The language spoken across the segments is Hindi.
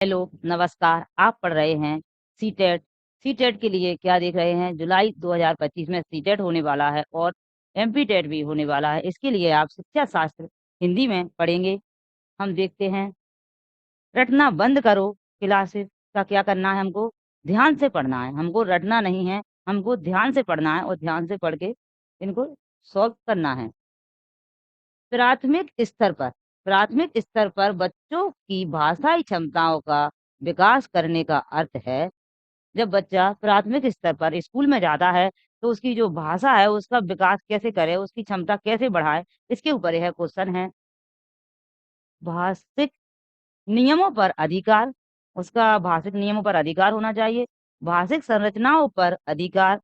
हेलो, नमस्कार। आप पढ़ रहे हैं सीटेट। सीटेट के लिए क्या देख रहे हैं? जुलाई 2025 में सीटेट होने वाला है और एमपीटेट भी होने वाला है। इसके लिए आप शिक्षा शास्त्र हिंदी में पढ़ेंगे। हम देखते हैं, रटना बंद करो। क्लासेस का क्या करना है हमको? ध्यान से पढ़ना है। हमको रटना नहीं है, हमको ध्यान से पढ़ना है और ध्यान से पढ़ के इनको सॉल्व करना है। प्राथमिक स्तर पर बच्चों की भाषाई क्षमताओं का विकास करने का अर्थ है, जब बच्चा प्राथमिक स्तर पर स्कूल में जाता है तो उसकी जो भाषा है उसका विकास कैसे करे, उसकी क्षमता कैसे बढ़ाए, इसके ऊपर यह क्वेश्चन है। भाषिक नियमों पर अधिकार, उसका भाषिक नियमों पर अधिकार होना चाहिए। भाषिक संरचनाओं पर अधिकार,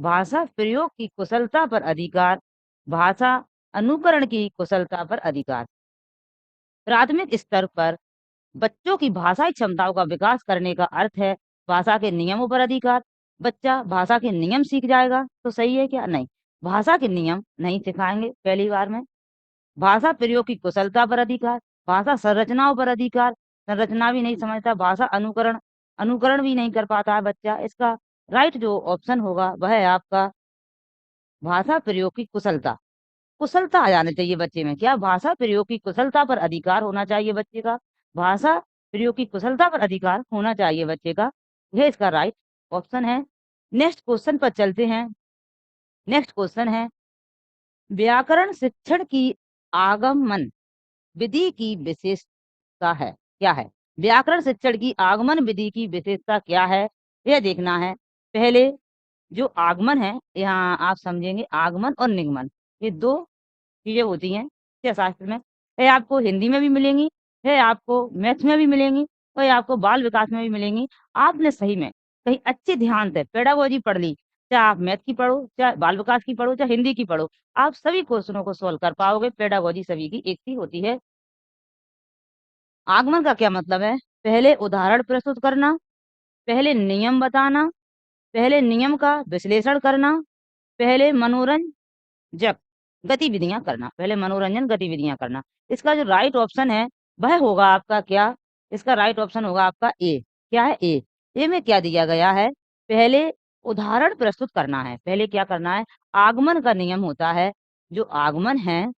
भाषा प्रयोग की कुशलता पर अधिकार, भाषा अनुकरण की कुशलता पर अधिकार। प्राथमिक स्तर पर बच्चों की भाषाई क्षमताओं का विकास करने का अर्थ है भाषा के नियमों पर अधिकार। बच्चा भाषा के नियम सीख जाएगा तो सही है क्या? नहीं, भाषा के नियम नहीं सिखाएंगे पहली बार में। भाषा प्रयोग की कुशलता पर अधिकार, भाषा संरचनाओं पर अधिकार, संरचना भी नहीं समझता, भाषा अनुकरण अनुकरण भी नहीं कर पाता है बच्चा। इसका राइट जो ऑप्शन होगा वह है आपका भाषा प्रयोग की कुशलता। कुशलता आ जाना चाहिए बच्चे में। क्या? भाषा प्रयोग की कुशलता पर अधिकार होना चाहिए बच्चे का। भाषा प्रयोग की कुशलता पर अधिकार होना चाहिए बच्चे का। यह इसका राइट ऑप्शन है। नेक्स्ट क्वेश्चन पर चलते हैं। नेक्स्ट क्वेश्चन है, व्याकरण शिक्षण की आगमन विधि की विशेषता है क्या है? व्याकरण शिक्षण की आगमन विधि की विशेषता क्या है, यह देखना है। पहले जो आगमन है, यहाँ आप समझेंगे आगमन और निगमन, ये दो चीजें होती हैं शिक्षा शास्त्र में। ये आपको हिंदी में भी मिलेंगी, ये आपको मैथ्स में भी मिलेंगी और ये आपको बाल विकास में भी मिलेंगी। आपने सही में कहीं अच्छे ध्यान से पेडागोजी पढ़ ली, चाहे आप मैथ की पढ़ो, चाहे बाल विकास की पढ़ो, चाहे हिंदी की पढ़ो, आप सभी क्वेश्चनों को सोल्व कर पाओगे। पेडागोजी सभी की एक सी होती है। आगमन का क्या मतलब है? पहले उदाहरण प्रस्तुत करना, पहले नियम बताना, पहले नियम का विश्लेषण करना, पहले मनोरंजक गतिविधियां करना, पहले मनोरंजन गतिविधियां करना। इसका जो राइट ऑप्शन है वह होगा आपका क्या? इसका राइट ऑप्शन होगा आपका ए। क्या है? ए। ए में क्या दिया गया है? पहले उदाहरण प्रस्तुत करना है। पहले क्या करना है? आगमन का नियम होता है, जो आगमन है,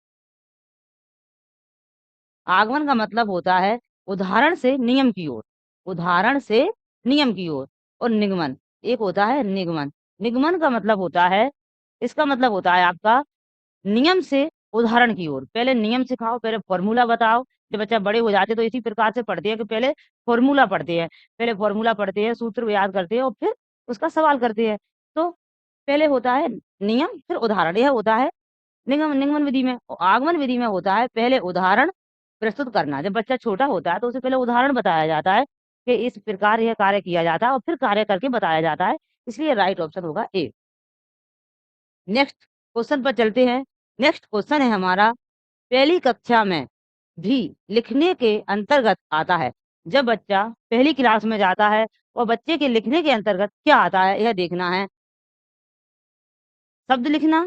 आगमन का मतलब होता है उदाहरण से नियम की ओर, उदाहरण से नियम की ओर। और निगमन एक होता है निगमन। निगमन का मतलब होता है, इसका मतलब होता है आपका नियम से उदाहरण की ओर। पहले नियम सिखाओ, पहले फॉर्मूला बताओ। जब बच्चा बड़े हो जाते तो इसी प्रकार से पढ़ते हैं कि पहले फॉर्मूला पढ़ते हैं, पहले फॉर्मूला पढ़ते हैं, सूत्र याद करते हैं और फिर उसका सवाल करते हैं। तो पहले होता है नियम, फिर उदाहरण, यह होता है निगमन विधि में। और आगमन विधि में होता है पहले उदाहरण प्रस्तुत करना। जब बच्चा छोटा होता है तो उसे पहले उदाहरण बताया जाता है कि इस प्रकार यह कार्य किया जाता है और फिर कार्य करके बताया जाता है। इसलिए राइट ऑप्शन होगा ए। नेक्स्ट क्वेश्चन पर चलते हैं। नेक्स्ट क्वेश्चन है हमारा, पहली कक्षा में भी लिखने के अंतर्गत आता है। जब बच्चा पहली क्लास में जाता है और बच्चे के लिखने के अंतर्गत क्या आता है, यह देखना है। शब्द लिखना,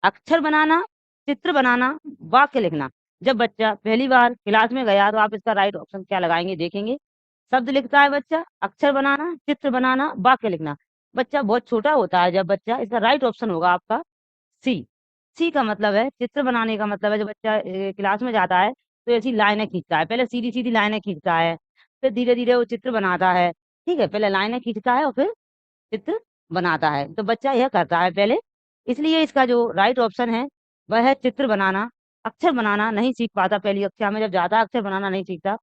अक्षर बनाना, चित्र बनाना, वाक्य लिखना। जब बच्चा पहली बार क्लास में गया तो आप इसका राइट ऑप्शन क्या लगाएंगे देखेंगे। शब्द लिखता है बच्चा, अक्षर बनाना, चित्र बनाना, वाक्य लिखना। बच्चा बहुत छोटा होता है जब बच्चा, इसका राइट ऑप्शन होगा आपका सी। सी का मतलब है चित्र बनाने का मतलब है जब बच्चा क्लास में जाता है तो ऐसी लाइनें खींचता है। पहले सीधी सीधी लाइनें खींचता है, फिर धीरे धीरे वो चित्र बनाता है। ठीक है, पहले लाइनें खींचता है और फिर चित्र बनाता है। तो बच्चा यह करता है पहले, इसलिए इसका जो राइट ऑप्शन है वह है चित्र बनाना। अक्षर बनाना नहीं सीख पाता, पहली कक्षा में जब जाता है अक्षर बनाना नहीं सीखता,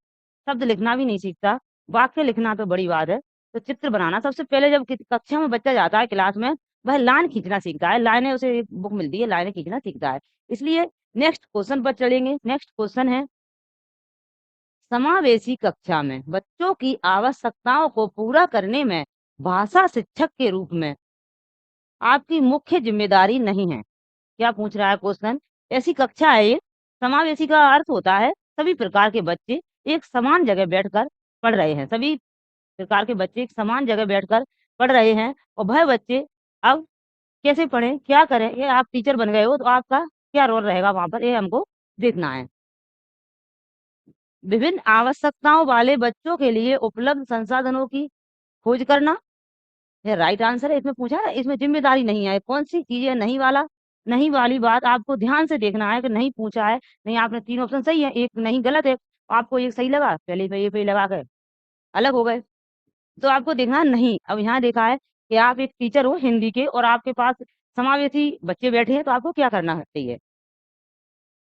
शब्द लिखना भी नहीं सीखता, वाक्य लिखना तो बड़ी बात है। तो चित्र बनाना सबसे पहले जब कक्षा में बच्चा जाता है क्लास में, वह लाइन खींचना सीखता है। लाइनें उसे एक बुक मिलती है, लाइनें खींचना सीखता है। इसलिए नेक्स्ट क्वेश्चन पर चलेंगे। नेक्स्ट क्वेश्चन है, समावेशी कक्षा में बच्चों की आवश्यकताओं को पूरा करने में भाषा शिक्षक के रूप में आपकी मुख्य जिम्मेदारी नहीं है। क्या पूछ रहा है क्वेश्चन? ऐसी कक्षा है ये, समावेशी का अर्थ होता है सभी प्रकार के बच्चे एक समान जगह बैठकर पढ़ रहे हैं। सभी प्रकार के बच्चे एक समान जगह बैठकर पढ़ रहे हैं और वह बच्चे अब कैसे पढ़ें, क्या करें, ये आप टीचर बन गए हो तो आपका क्या रोल रहेगा वहां पर, ये हमको देखना है। विभिन्न आवश्यकताओं वाले बच्चों के लिए उपलब्ध संसाधनों की खोज करना। ये राइट आंसर है। इसमें पूछा है, इसमें ज़िम्मेदारी नहीं है। कौन-सी चीज़ है नहीं वाला, नहीं वाली बात आपको ध्यान से देखना है कि नहीं पूछा है, नहीं आपने 3 ऑप्शन सही है, 1 नहीं गलत है। आपको एक सही लगा, पहले पे पे लगा के अलग हो गए। तो आपको देखना है नहीं, अब यहाँ देखा है कि आप एक टीचर हो हिंदी के और आपके पास समावेशी बच्चे बैठे हैं, तो आपको क्या करना है चाहिए?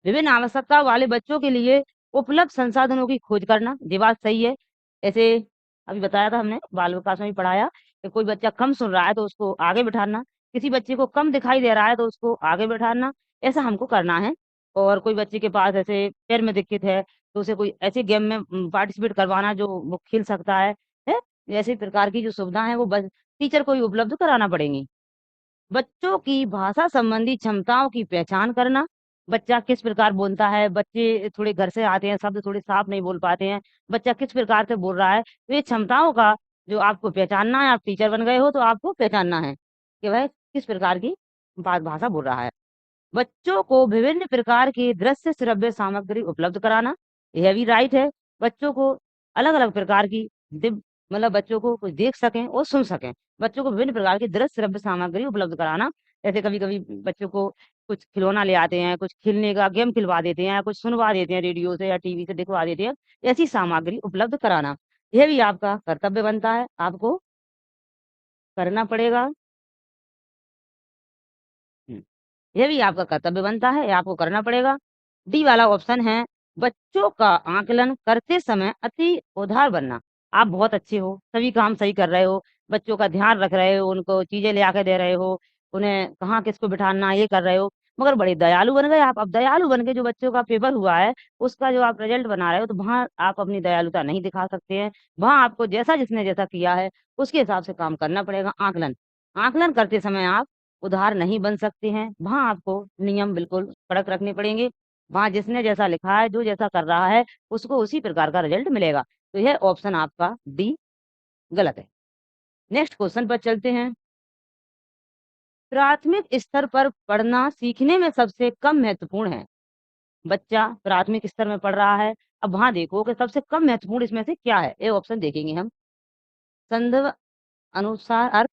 विभिन्न आवश्यकता वाले बच्चों के लिए उपलब्ध संसाधनों की खोज करना, ये बात सही है। ऐसे अभी बताया था हमने, बाल विकास में भी पढ़ाया कि कोई बच्चा कम सुन रहा है तो उसको आगे बिठाना, किसी बच्चे को कम दिखाई दे रहा है तो उसको आगे बिठाना, ऐसा हमको करना है। और कोई बच्चे के पास ऐसे पैर में दिक्कत है, तो उसे कोई ऐसे गेम में पार्टिसिपेट करवाना जो वो खेल सकता है? ऐसे प्रकार की जो सुविधा है वो बस टीचर को ही उपलब्ध कराना पड़ेंगी। बच्चों की भाषा संबंधी क्षमताओं की पहचान करना, बच्चा किस प्रकार बोलता है, बच्चे थोड़े घर से आते हैं, शब्द थोड़े साफ नहीं बोल पाते हैं, बच्चा किस प्रकार से बोल रहा है, तो ये क्षमताओं का जो आपको पहचानना है, आप टीचर बन गए हो तो आपको पहचानना है, कि वह किस प्रकार की भाषा बोल रहा है। बच्चों को विभिन्न प्रकार की दृश्य श्रव्य सामग्री उपलब्ध कराना, यह भी राइट है। बच्चों को अलग-अलग प्रकार की मतलब बच्चों को कुछ देख सकें और सुन सकें। बच्चों को विभिन्न प्रकार की दृश्य श्रव्य सामग्री उपलब्ध कराना। जैसे कभी-कभी बच्चों को कुछ खिलौना ले आते हैं, कुछ खेलने का गेम खिलवा देते हैं, कुछ सुनवा देते हैं रेडियो से या टीवी से दिखवा देते हैं, ऐसी सामग्री उपलब्ध कराना। यह भी आपका कर्तव्य बनता है, आपको करना पड़ेगा। हुँ। ये भी आपका कर्तव्य बनता है, ये आपको करना पड़ेगा। डी वाला ऑप्शन है, बच्चों का आकलन करते समय अति उदार बनना। आप बहुत अच्छे हो, सभी काम सही कर रहे हो, बच्चों का ध्यान रख रहे हो, उनको चीज़ें ले आके दे रहे हो, उन्हें कहाँ किसको बिठाना है, ये कर रहे हो, मगर बड़े दयालु बन गए आप। अब दयालु बन के जो बच्चों का पेपर हुआ है, उसका जो आप रिज़ल्ट बना रहे हो, तो वहाँ आप अपनी दयालुता नहीं दिखा सकते हैं। वहाँ आपको जैसा जिसने जैसा किया है, उसके हिसाब से काम करना पड़ेगा आकलन। आकलन करते समय आप उधार नहीं बन सकते हैं, वहाँ आपको नियम बिल्कुल कड़क रखने पड़ेंगे। वहाँ जिसने जैसा लिखा है, जो जैसा कर रहा है, उसको उसी प्रकार का रिज़ल्ट मिलेगा। तो यह ऑप्शन आपका डी गलत है। नेक्स्ट क्वेश्चन पर चलते हैं। प्राथमिक स्तर पर पढ़ना सीखने में सबसे कम महत्वपूर्ण है। बच्चा प्राथमिक स्तर में पढ़ रहा है, अब वहाँ देखो कि सबसे कम महत्वपूर्ण इसमें से क्या है? ये ऑप्शन देखेंगे हम। संदर्भ अनुसार अर्थ,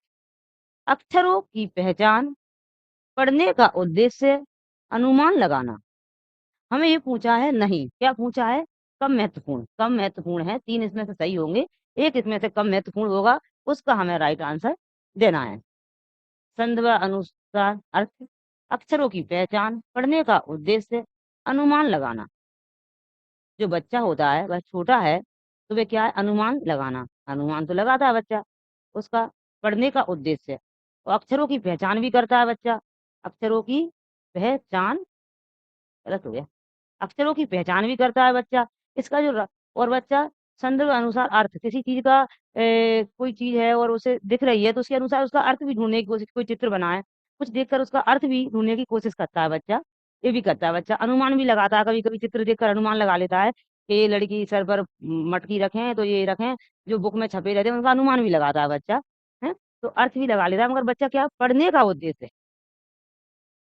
अक्षरों की पहचान, पढ़ने का उद्देश्य, अनुमान लगाना। हमें ये पूछा है नहीं, क्या पूछा है? कम महत्वपूर्ण है, 3 इसमें से सही होंगे, 1 इसमें से कम महत्वपूर्ण होगा, उसका हमें राइट आंसर देना है। संदर्भ अनुसार अर्थ, अक्षरों की पहचान, पढ़ने का उद्देश्य, अनुमान लगाना। जो बच्चा होता है, वह छोटा है, तो वह क्या है? अनुमान लगाना, अनुमान तो लगाता है बच्चा, उसका पढ़ने का उद्देश्य और अक्षरों की पहचान भी करता है बच्चा, अक्षरों की पहचान गलत हो गया। अक्षरों की पहचान भी करता है बच्चा। इसका जो र और बच्चा संदर्भ अनुसार अर्थ किसी चीज़ का कोई चीज़ है और उसे दिख रही है तो उसके अनुसार उसका अर्थ भी ढूँढने की कोशिश, कोई चित्र बना है, कुछ देखकर उसका अर्थ भी ढूँढने की कोशिश करता है बच्चा। ये भी करता है बच्चा। अनुमान भी लगाता है, कभी-कभी चित्र देखकर अनुमान लगा लेता है कि ये लड़की सर पर मटकी रखें तो ये रखें, जो बुक में छपे रहते हैं उनका अनुमान भी लगाता है बच्चा, हैं? तो अर्थ भी लगा लेता है मगर बच्चा क्या पढ़ने का उद्देश्य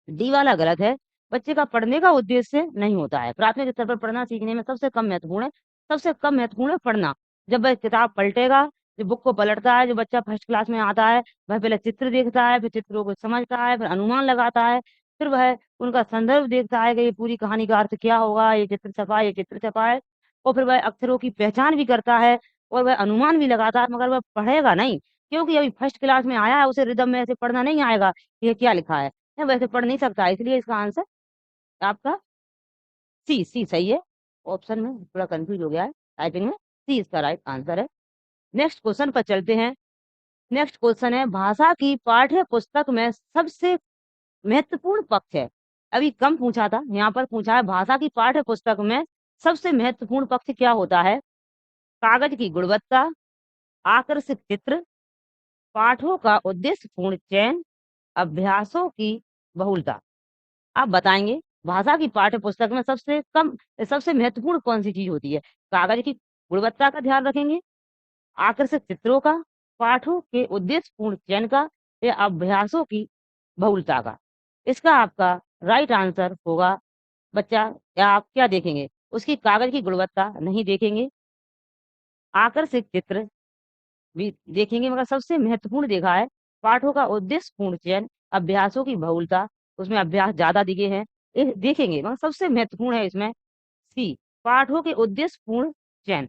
डी वाला गलत है। बच्चे का पढ़ने का उद्देश्य नहीं होता है। प्राथमिक स्तर पर पढ़ना सीखने में सबसे कम महत्वपूर्ण है। सबसे कम महत्वपूर्ण है पढ़ना। जब वह किताब पलटेगा, जो बुक को पलटता है, जो बच्चा फर्स्ट क्लास में आता है, वह पहले चित्र देखता है, फिर चित्रों को समझता है, फिर अनुमान लगाता है, फिर वह उनका संदर्भ देखता है कि ये पूरी कहानी का अर्थ क्या होगा, ये चित्र छपा है, ये चित्र छपा है और फिर वह अक्षरों की पहचान भी करता है और वह अनुमान भी लगाता है मगर वह पढ़ेगा नहीं, क्योंकि अभी फर्स्ट क्लास में आया है, उसे रिदम में ऐसे पढ़ना नहीं आएगा, कि ये क्या लिखा है। वैसे पढ़ नहीं सकता है, इसलिए इसका आंसर आपका सी सही है। ऑप्शन में थोड़ा कंफ्यूज हो गया है टाइपिंग में, सी इसका राइट आंसर है। नेक्स्ट क्वेश्चन पर चलते हैं। नेक्स्ट क्वेश्चन है भाषा की पाठ्य पुस्तक में सबसे महत्वपूर्ण पक्ष है। अभी कम पूछा था, यहाँ पर पूछा है भाषा की पाठ्य पुस्तक में सबसे महत्वपूर्ण पक्ष क्या होता है? कागज की गुणवत्ता, आकर्षक चित्र, पाठों का उद्देश्यपूर्ण चयन, अभ्यासों की बहुलता। आप बताएँगे, भाषा की पाठ्य पुस्तक में सबसे महत्वपूर्ण कौन-सी चीज़ होती है? कागज़ की गुणवत्ता का ध्यान रखेंगे, आकर्षक चित्रों का, पाठों के उद्देश्यपूर्ण चयन का या अभ्यासों की बहुलता का? इसका आपका राइट आंसर होगा बच्चा या आप क्या देखेंगे? उसकी कागज़ की गुणवत्ता नहीं देखेंगे, आकर्षक चित्र भी देखेंगे, मगर सबसे महत्वपूर्ण देखा है पाठों का उद्देश्यपूर्ण चयन, अभ्यासों की बहुलता, उसमें अभ्यास ज़्यादा दिए हैं, ये देखेंगे, मगर सबसे महत्वपूर्ण है इसमें सी, पाठों के उद्देश्यपूर्ण चयन।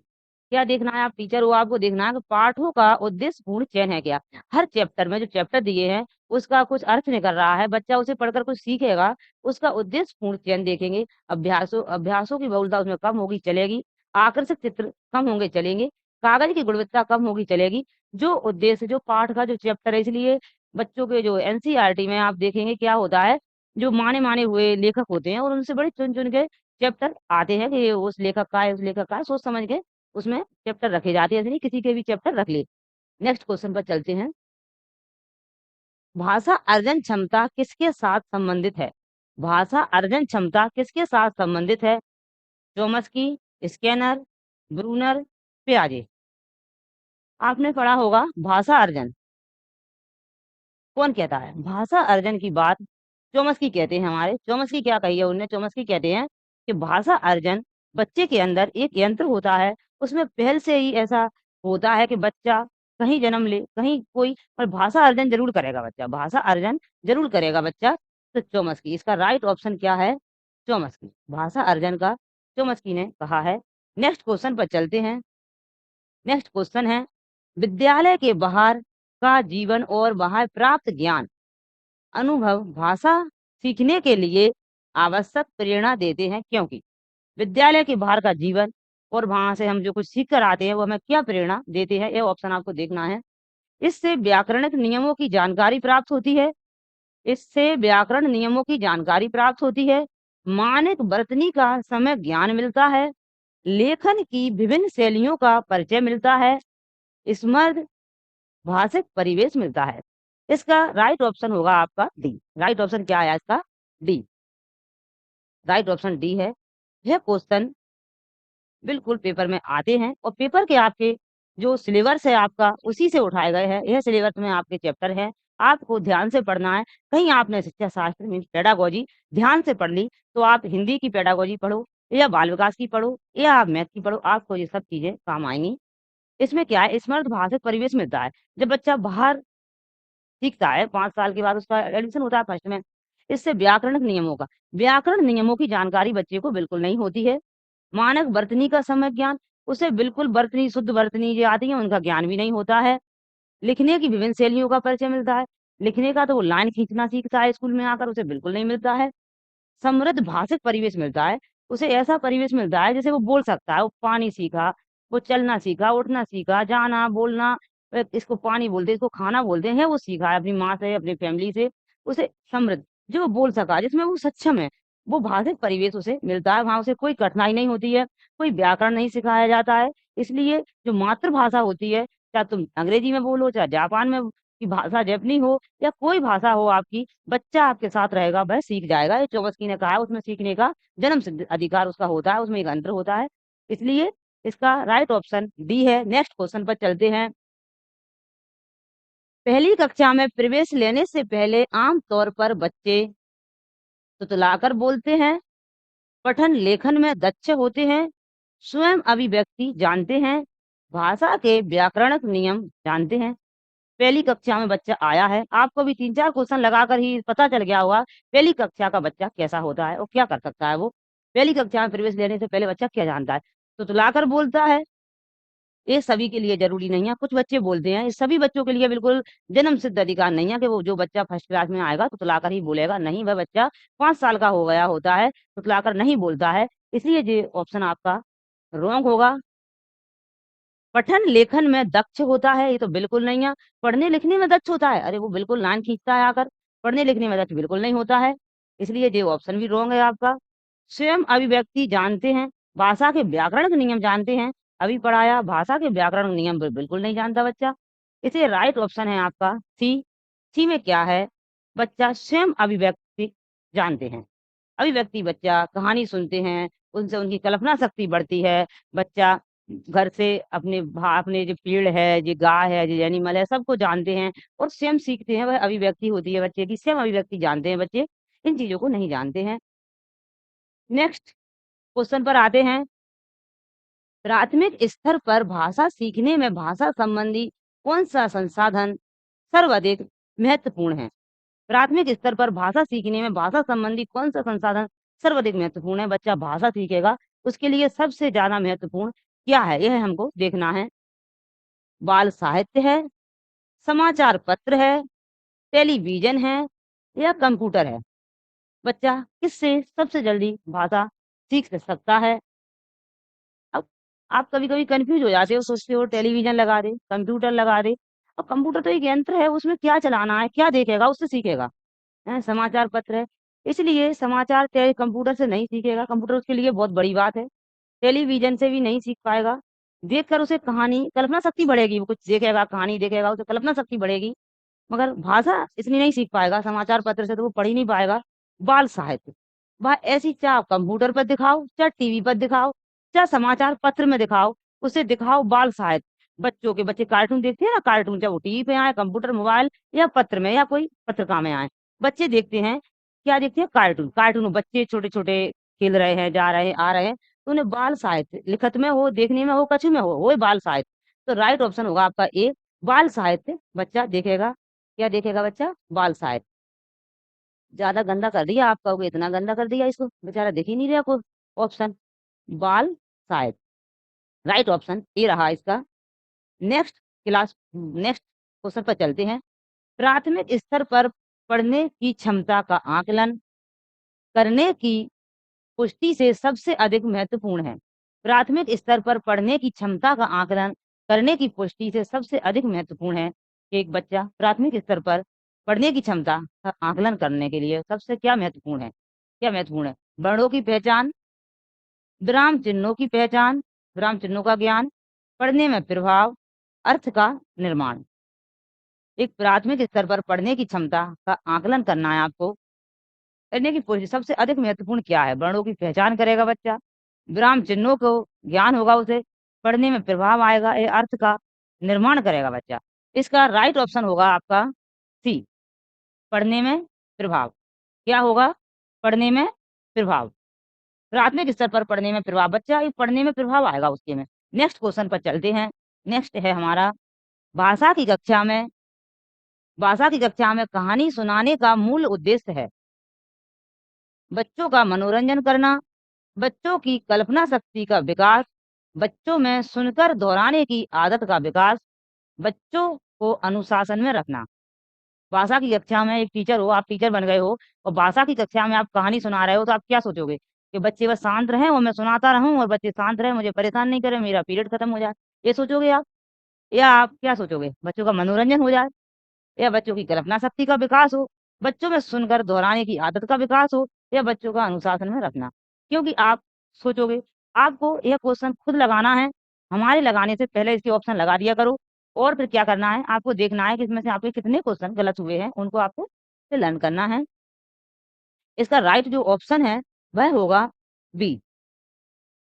क्या देखना है आप टीचर हो, आपको देखना है कि पाठों का उद्देश्यपूर्ण चयन है क्या? हर चैप्टर में जो चैप्टर दिए हैं, उसका कुछ अर्थ निकल रहा है, बच्चा उसे पढ़कर कुछ सीखेगा, उसका उद्देश्यपूर्ण चयन देखेंगे। अभ्यासों अभ्यासों की बहुलता उसमें कम होगी, चलेगी। आकर्षक चित्र कम होंगे, चलेंगे। कागज़ की गुणवत्ता कम होगी, चलेगी। जो उद्देश्य जो पाठ का जो चैप्टर है, इसलिए बच्चों के जो एनसीईआरटी में आप देखेंगे क्या होता है, जो माने-माने हुए लेखक होते हैं और उनसे बड़े चुन-चुन के चैप्टर आते हैं कि ये उस लेखक का है, उस लेखक का है, सोच समझ के उसमें चैप्टर रखे जाते हैं, ऐसे नहीं किसी के भी चैप्टर रख लिए। नेक्स्ट क्वेश्चन पर चलते हैं। भाषा अर्जन क्षमता किसके साथ संबंधित है? भाषा अर्जन क्षमता किसके साथ संबंधित है? चोम्स्की, स्कैनर, ब्रूनर, पियाजे। आपने पढ़ा होगा भाषा अर्जन। कौन कहता है? भाषा अर्जन की बात चोम्स्की कहते हैं हमारे। चोम्स्की क्या कही है उन्होंने? चोम्स्की कहते हैं कि भाषा अर्जन बच्चे के अंदर एक यंत्र होता है, उसमें पहल से ही ऐसा होता है कि बच्चा कहीं जन्म ले, कहीं कोई पर भाषा अर्जन ज़रूर करेगा बच्चा, भाषा अर्जन ज़रूर करेगा बच्चा। तो चोम्स्की, इसका राइट ऑप्शन क्या है? चोम्स्की, भाषा अर्जन का चोम्स्की ने कहा है। नेक्स्ट क्वेश्चन पर चलते हैं। नेक्स्ट क्वेश्चन है, विद्यालय के बाहर का जीवन और वहाँ प्राप्त ज्ञान अनुभव भाषा सीखने के लिए आवश्यक प्रेरणा देते हैं, क्योंकि विद्यालय के बाहर का जीवन और वहां से हम जो कुछ सीख कर आते हैं वो हमें क्या प्रेरणा देते हैं, ये ऑप्शन आपको देखना है। इससे व्याकरणिक नियमों की जानकारी प्राप्त होती है, इससे व्याकरण नियमों की जानकारी प्राप्त होती है, मानक बरतनी का समय ज्ञान मिलता है, लेखन की विभिन्न शैलियों का परिचय मिलता है, स्मृत भाषिक परिवेश मिलता है। इसका राइट ऑप्शन होगा आपका डी। राइट ऑप्शन क्या है इसका? डी। राइट ऑप्शन डी है। यह क्वेश्चन बिल्कुल पेपर में आते हैं और पेपर के आपके जो सिलेबस है आपका उसी से उठाए गए हैं। यह सिलेबस में आपके चैप्टर हैं, आपको ध्यान से पढ़ना है। कहीं आपने शिक्षा शास्त्र मीन्स पेडागोजी ध्यान से पढ़ ली, तो आप हिंदी की पेडागोजी पढ़ो या बाल विकास की पढ़ो या आप मैथ की पढ़ो, आपको ये सब चीज़ें काम आएँगी। इसमें क्या है, स्मृत भाषिक परिवेश मिलता है। जब बच्चा बाहर सीखता है, 5 साल के बाद उसका एडमिशन होता है फर्स्ट में। इससे व्याकरण नियमों की जानकारी बच्चे को बिल्कुल नहीं होती है। मानक वर्तनी का सम्यक ज्ञान, उसे बिल्कुल वर्तनी शुद्ध वर्तनी जो आती है उनका ज्ञान भी नहीं होता है। लिखने की विभिन्न शैलियों का परिचय मिलता है। लिखने का तो वो लाइन खींचना सीखता है स्कूल में आकर, उसे बिल्कुल नहीं मिलता है। समृद्ध भाषिक परिवेश मिलता है, उसे ऐसा परिवेश मिलता है जैसे वो बोल सकता है, वो पानी सीखा, वो चलना सीखा, उठना सीखा, जाना, बोलना, इसको पानी बोलते हैं, इसको खाना बोलते हैं, वो सीखा है अपनी माँ से, अपनी फैमिली से, उसे समृद्ध जो वो बोल सका, जिसमें वो सक्षम है, वो भाषिक परिवेश उसे मिलता है, वहाँ उसे कोई कठिनाई नहीं होती है, कोई व्याकरण नहीं सिखाया जाता है। इसलिए जो मातृभाषा होती है, चाहे तुम अंग्रेजी में बोलो, चाहे जापान में की भाषा जैपनी हो या कोई भाषा हो आपकी, बच्चा आपके साथ रहेगा, वह सीख जाएगा। ये चॉम्स्की ने कहा है, उसमें सीखने का जन्म सिद्ध अधिकार उसका होता है, उसमें एक अंतर होता है। इसलिए इसका राइट ऑप्शन डी है। नेक्स्ट क्वेश्चन पर चलते हैं। पहली कक्षा में प्रवेश लेने से पहले आम तौर पर बच्चे तुतलाकर बोलते हैं, पठन लेखन में दक्ष होते हैं, स्वयं अभिव्यक्ति जानते हैं, भाषा के व्याकरणिक नियम जानते हैं। पहली कक्षा में बच्चा आया है, आपको भी 3-4 क्वेश्चन लगाकर ही पता चल गया होगा, पहली कक्षा का बच्चा कैसा होता है और क्या कर सकता है वो। पहली कक्षा में प्रवेश लेने से पहले बच्चा क्या जानता है? तुतलाकर बोलता है, ये सभी के लिए ज़रूरी नहीं है, कुछ बच्चे बोलते हैं, ये सभी बच्चों के लिए बिल्कुल जन्म सिद्ध अधिकार नहीं है कि वो जो बच्चा फर्स्ट क्लास में आएगा तुतलाकर ही बोलेगा, नहीं, वह बच्चा 5 साल का हो गया होता है, तुतलाकर नहीं बोलता है, इसलिए ये ऑप्शन आपका रॉन्ग होगा। पठन लेखन में दक्ष होता है, ये तो बिल्कुल नहीं है। पढ़ने लिखने में दक्ष होता है, अरे वो बिल्कुल लाइन खींचता है आकर, पढ़ने लिखने में दक्ष बिल्कुल नहीं होता है, इसलिए ये ऑप्शन भी रॉन्ग है आपका। स्वयं अभिव्यक्ति जानते हैं, भाषा के व्याकरण के नियम जानते हैं, अभी पढ़ाया, भाषा के व्याकरण नियम बिल्कुल नहीं जानता बच्चा। इसे राइट ऑप्शन है आपका सी। सी में क्या है? बच्चा स्वयं अभिव्यक्ति जानते हैं। अभिव्यक्ति बच्चा कहानी सुनते हैं, उनसे उनकी कल्पना शक्ति बढ़ती है, बच्चा घर से अपने जो पेड़ है, जो गाय है, जो एनिमल है, सबको जानते हैं और स्वयं सीखते हैं, वह अभिव्यक्ति होती है बच्चे की, स्वयं अभिव्यक्ति जानते हैं बच्चे, इन चीज़ों को नहीं जानते हैं। नेक्स्ट क्वेश्चन पर आते हैं। प्राथमिक स्तर पर भाषा सीखने में भाषा संबंधी कौन सा संसाधन सर्वाधिक महत्वपूर्ण है? प्राथमिक स्तर पर भाषा सीखने में भाषा संबंधी कौन सा संसाधन सर्वाधिक महत्वपूर्ण है? बच्चा भाषा सीखेगा, उसके लिए सबसे ज़्यादा महत्वपूर्ण क्या है? यह हमको देखना है। बाल साहित्य है, समाचार पत्र है, टेलीविज़न है या कंप्यूटर है? बच्चा किससे सबसे जल्दी भाषा सीख सकता है? अब आप कभी-कभी कन्फ्यूज़ हो जाते हो, सोचते हो टेलीविज़न लगा दे, कंप्यूटर लगा दे। अब कंप्यूटर तो एक यंत्र है, उसमें क्या चलाना है, क्या देखेगा, उससे सीखेगा। समाचार पत्र है, इसलिए समाचार कंप्यूटर से नहीं सीखेगा, कंप्यूटर उसके लिए बहुत बड़ी बात है। टेलीविज़न से भी नहीं सीख पाएगा, देखकर उसे कहानी कल्पना शक्ति बढ़ेगी, वो कुछ देखेगा, कहानी देखेगा, उसे कल्पना शक्ति बढ़ेगी, मगर भाषा इतनी नहीं सीख पाएगा, समाचार पत्र से तो वो पढ़ ही नहीं पाएगा। बाल साहित्य, वह ऐसी चाहे आप कंप्यूटर पर दिखाओ, चाहे टीवी पर दिखाओ, चाहे समाचार पत्र में दिखाओ, उसे दिखाओ बाल साहित्य। बच्चे कार्टून देखते हैं ना, कार्टून चाहे वो टीवी पे आए, कंप्यूटर, मोबाइल या पत्र में या कोई पत्रिका में आए। बच्चे देखते हैं, क्या देखते हैं? कार्टून। कार्टून में बच्चे छोटे-छोटे खेल रहे हैं, जा रहे हैं, आ रहे हैं, तो उन्हें बाल साहित्य लिखत में हो, देखने में हो, कछु में हो, वो बाल साहित्य। तो राइट ऑप्शन होगा आपका ए, बाल साहित्य बच्चा देखेगा। क्या देखेगा बच्चा? बाल साहित्य। ज़्यादा गंदा कर दिया, आप कहोगे इतना गंदा कर दिया इसको, बेचारा देख ही नहीं रहा कोई ऑप्शन। बाल साहित्य, राइट ऑप्शन ए रहा इसका। नेक्स्ट क्वेश्चन पर चलते हैं। प्राथमिक स्तर पर पढ़ने की क्षमता का आकलन करने की पुष्टि से सबसे अधिक महत्वपूर्ण है। प्राथमिक स्तर पर पढ़ने की क्षमता का आकलन करने की पुष्टि से सबसे अधिक महत्वपूर्ण है कि एक बच्चा प्राथमिक स्तर पर पढ़ने की क्षमता का आकलन करने के लिए सबसे क्या महत्वपूर्ण है? क्या महत्वपूर्ण है? वर्णों की पहचान, विराम चिन्हों की पहचान, विराम चिन्हों का ज्ञान, पढ़ने में प्रभाव, अर्थ का निर्माण। एक प्राथमिक स्तर पर पढ़ने की क्षमता का आकलन करना है आपको। करने की कोशिश सबसे अधिक महत्वपूर्ण क्या है? वर्णों की पहचान करेगा बच्चा, विराम चिन्हों को ज्ञान होगा उसे, पढ़ने में प्रभाव आएगा, ये अर्थ का निर्माण करेगा बच्चा। इसका राइट ऑप्शन होगा आपका सी, पढ़ने में प्रभाव। क्या होगा? पढ़ने में प्रभाव। प्राथमिक स्तर पर पढ़ने में प्रभाव, बच्चा ये पढ़ने में प्रभाव आएगा उसके में। नेक्स्ट क्वेश्चन पर चलते हैं। नेक्स्ट है हमारा भाषा की कक्षा में कहानी सुनाने का मूल उद्देश्य है बच्चों का मनोरंजन करना, बच्चों की कल्पना शक्ति का विकास, बच्चों में सुनकर दोहराने की आदत का विकास, बच्चों को अनुशासन में रखना। भाषा की कक्षा में एक टीचर हो, आप टीचर बन गए हो और भाषा की कक्षा में आप कहानी सुना रहे हो, तो आप क्या सोचोगे कि बच्चे बस शांत रहें और मैं सुनाता रहूं और बच्चे शांत रहें, मुझे परेशान नहीं करें, मेरा पीरियड खत्म हो जाए, ये सोचोगे आप? या आप क्या सोचोगे? बच्चों का मनोरंजन हो जाए या बच्चों की कल्पना शक्ति का विकास हो, बच्चों में सुनकर दोहराने की आदत का विकास हो या बच्चों का अनुशासन में रखना? क्योंकि आप सोचोगे, आपको यह क्वेश्चन खुद लगाना है, हमारे लगाने से पहले इसके ऑप्शन लगा दिया करो और फिर क्या करना है, आपको देखना है कि इसमें से आपके कितने क्वेश्चन गलत हुए हैं, उनको आपको फिर लर्न करना है। इसका राइट जो ऑप्शन है वह होगा बी।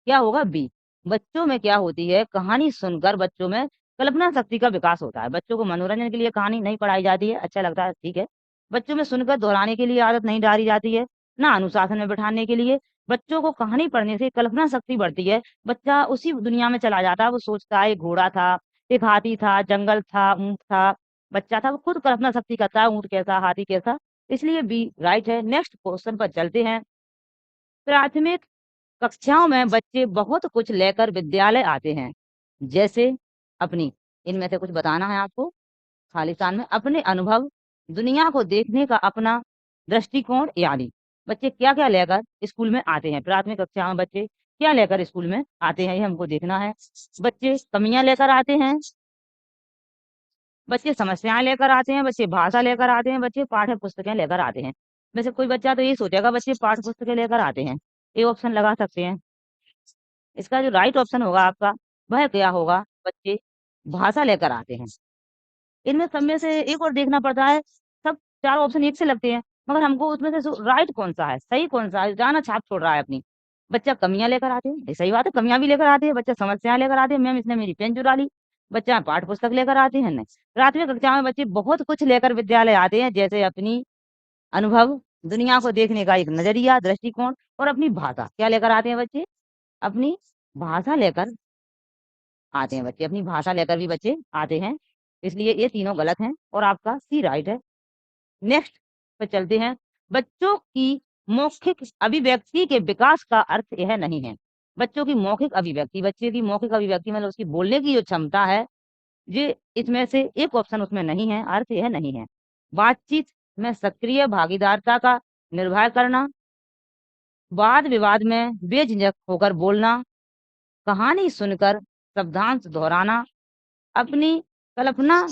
क्या होगा? बी। बच्चों में क्या होती है, कहानी सुनकर बच्चों में कल्पना शक्ति का विकास होता है। बच्चों को मनोरंजन के लिए कहानी नहीं पढ़ाई जाती है, अच्छा लगता है, ठीक है। बच्चों में सुनकर दोहराने के लिए आदत नहीं डाली जाती है, ना अनुशासन में बिठाने के लिए। बच्चों को कहानी पढ़ने से कल्पना शक्ति बढ़ती है, बच्चा उसी दुनिया में चला जाता है, वो सोचता है एक घोड़ा था, एक हाथी था, जंगल था, ऊँट था, बच्चा था, वो खुद कल्पना शक्ति करता है, ऊँट कैसा, हाथी कैसा, इसलिए बी राइट है। नेक्स्ट क्वेश्चन पर चलते हैं। प्राथमिक कक्षाओं में बच्चे बहुत कुछ लेकर विद्यालय आते हैं, जैसे अपनी इनमें से कुछ बताना है आपको। खालिस्तान में अपने अनुभव, दुनिया को देखने का अपना दृष्टिकोण यानी बच्चे क्या-क्या लेकर स्कूल में आते हैं। प्राथमिक कक्षा में बच्चे क्या लेकर स्कूल में आते हैं, ये हमको देखना है। बच्चे कमियाँ लेकर आते हैं, बच्चे समस्याएँ लेकर आते हैं, बच्चे भाषा लेकर आते हैं, बच्चे पाठ्य पुस्तकें लेकर आते हैं। वैसे कोई बच्चा तो ये सोचेगा बच्चे पाठ्य पुस्तकें लेकर आते हैं, ये ऑप्शन लगा सकते हैं। इसका जो राइट ऑप्शन होगा आपका, वह क्या होगा? बच्चे भाषा लेकर आते हैं। इनमें सब में से एक और देखना पड़ता है, सब 4 ऑप्शन एक से लगते हैं, मगर हमको उसमें से राइट कौन-सा है, सही कौन-सा है, जाना छाप छोड़ रहा है अपनी। बच्चा कमियाँ लेकर आते हैं, ये सही बात है, कमियाँ भी लेकर आते हैं, बच्चा समस्याएँ लेकर आते हैं, मैम इसने मेरी पेन चुरा ली। बच्चा पाठ्य पुस्तक लेकर आते हैं, नहीं। प्राथमिक कक्षा में बच्चे बहुत कुछ लेकर विद्यालय आते हैं, जैसे अपनी अनुभव, दुनिया को देखने का एक नज़रिया, दृष्टिकोण और अपनी भाषा। क्या लेकर आते हैं बच्चे? अपनी भाषा लेकर आते हैं बच्चे, अपनी भाषा लेकर भी बच्चे आते हैं, इसलिए ये तीनों गलत हैं और आपका सी राइट है। नेक्स्ट पे चलते हैं। बच्चों की मौखिक अभिव्यक्ति के विकास का अर्थ यह नहीं है। बच्चों की मौखिक अभिव्यक्ति, बच्चे की मौखिक अभिव्यक्ति मतलब उसकी बोलने की जो क्षमता है, ये इसमें से एक ऑप्शन उसमें नहीं है, अर्थ यह नहीं है। बातचीत में सक्रिय भागीदारिता का निर्वाह करना, वाद विवाद में बेझिझक होकर बोलना, कहानी सुनकर शब्दांश दोहराना, अपनी कल्पना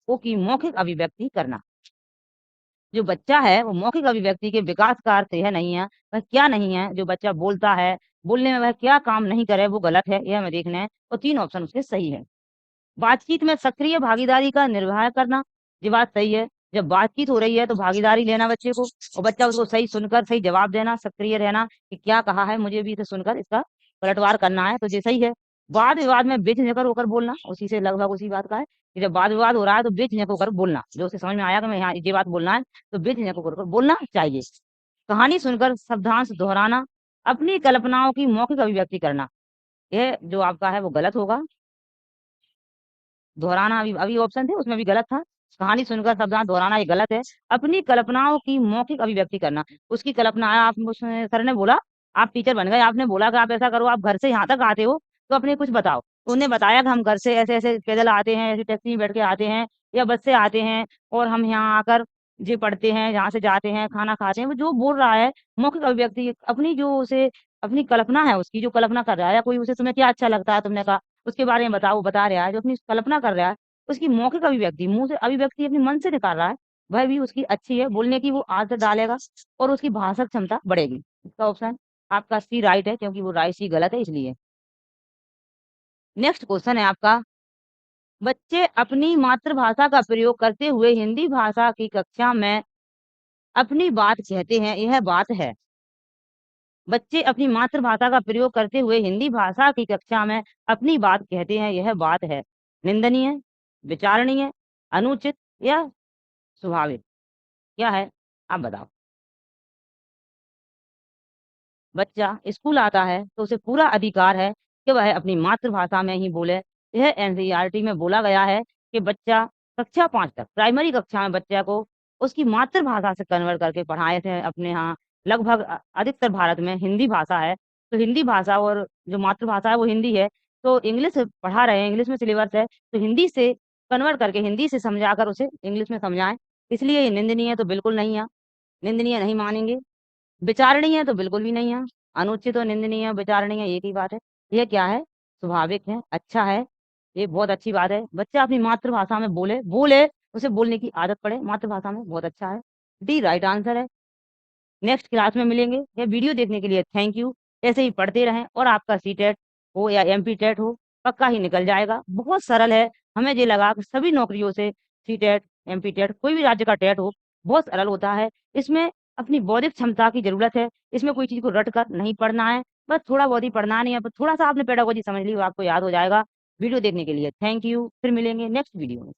को की मौखिक अभिव्यक्ति करना। जो बच्चा है वो मौखिक अभिव्यक्ति के विकास का अर्थ यह नहीं है, वह क्या नहीं है, जो बच्चा बोलता है, बोलने में वह क्या काम नहीं करे वो गलत है, यह हमें देखना है और 3 ऑप्शन उसके सही है। बातचीत में सक्रिय भागीदारी का निर्वाह करना, ये बात सही है। जब बातचीत हो रही है तो भागीदारी लेना बच्चे को और बच्चा उसको सही सुनकर सही जवाब देना, सक्रिय रहना कि क्या कहा है, मुझे भी इसे सुनकर इसका पलटवार करना है, तो ये सही है। वाद विवाद में बेझिझक होकर बोलना, उसी से लगभग उसी बात का है कि जब वाद विवाद हो रहा है तो बेझिझक होकर बोलना, जो उसे समझ में आया कि मैं यहाँ ये बात बोलना है तो बेझिझक होकर बोलना चाहिए। कहानी सुनकर शब्दांश दोहराना, अपनी कल्पनाओं की मौखिक अभिव्यक्ति करना, यह जो आपका है वो गलत होगा। दोहराना अभी अभी ऑप्शन थे उसमें भी गलत था। कहानी सुनकर शब्दांश दोहराना ये गलत है। अपनी कल्पनाओं की मौखिक अभिव्यक्ति करना, उसकी कल्पना है, आप सर ने बोला आप टीचर बन गए, आपने बोला कि आप ऐसा करो, आप घर से यहाँ तक आते हो तो अपने कुछ बताओ। तो उन्हें बताया कि हम घर से ऐसे ऐसे पैदल आते हैं, ऐसी टैक्सी में बैठ के आते हैं या बस से आते हैं और हम यहाँ आकर जी पढ़ते हैं, यहाँ से जाते हैं, खाना खाते हैं। वो जो बोल रहा है मौखिक अभिव्यक्ति, अपनी जो उसे अपनी कल्पना है, उसकी जो कल्पना कर रहा है, या कोई उसे तुम्हें क्या अच्छा लगता है तुमने कहा उसके बारे में बताओ, वो बता रहा है, जो अपनी कल्पना कर रहा है उसकी मौखिक अभिव्यक्ति, मुंह से अभिव्यक्ति अपने मन से निकाल रहा है, वह भी उसकी अच्छी है, बोलने की वो आदत डालेगा और उसकी भाषा क्षमता बढ़ेगी। इसका ऑप्शन आपका सी राइट है, क्योंकि वो राइट सी गलत है इसलिए। नेक्स्ट क्वेश्चन है आपका, बच्चे अपनी मातृभाषा का प्रयोग करते हुए हिंदी भाषा की कक्षा में अपनी बात कहते हैं, यह बात है। बच्चे अपनी मातृभाषा का प्रयोग करते हुए हिंदी भाषा की कक्षा में अपनी बात कहते हैं, यह बात है। निंदनीय, विचारणीय, अनुचित या स्वाभाविक, क्या है आप बताओ। बच्चा स्कूल आता है तो उसे पूरा अधिकार है कि वह अपनी मातृभाषा में ही बोले। यह एनसीईआरटी में बोला गया है कि बच्चा कक्षा 5 तक, प्राइमरी कक्षा में बच्चा को उसकी मातृभाषा से कन्वर्ट करके पढ़ाए थे। अपने यहाँ लगभग अधिकतर भारत में हिंदी भाषा है, तो हिंदी भाषा और जो मातृभाषा है वो हिंदी है, तो इंग्लिश पढ़ा रहे हैं, इंग्लिश में सिलेबस है, तो हिंदी से कन्वर्ट करके हिंदी से समझाकर उसे इंग्लिश में समझाएं। इसलिए ये निंदनीय तो बिल्कुल नहीं है, निंदनीय नहीं मानेंगे। विचारणीय तो बिल्कुल भी नहीं है। अनुचित और निंदनीय विचारणीय एक ही बात है। ये क्या है, स्वाभाविक है, अच्छा है, ये बहुत अच्छी बात है। बच्चा अपनी मातृभाषा में बोले बोले उसे बोलने की आदत पड़े मातृभाषा में, बहुत अच्छा है, डी राइट आंसर है। नेक्स्ट क्लास में मिलेंगे। ये वीडियो देखने के लिए थैंक यू। ऐसे ही पढ़ते रहें और आपका सी टेट हो या एमपी टेट हो पक्का ही निकल जाएगा। बहुत सरल है, हमें ये लगा कि सभी नौकरियों से सी टेट एमपी टेट कोई भी राज्य का टेट हो बहुत सरल होता है। इसमें अपनी बौद्धिक क्षमता की जरूरत है, इसमें कोई चीज को रट कर नहीं पढ़ना है, बस थोड़ा बहुत ही पढ़ना नहीं है, पर थोड़ा सा आपने पेडागोजी समझ ली वो आपको याद हो जाएगा। वीडियो देखने के लिए थैंक यू, फिर मिलेंगे नेक्स्ट वीडियो में।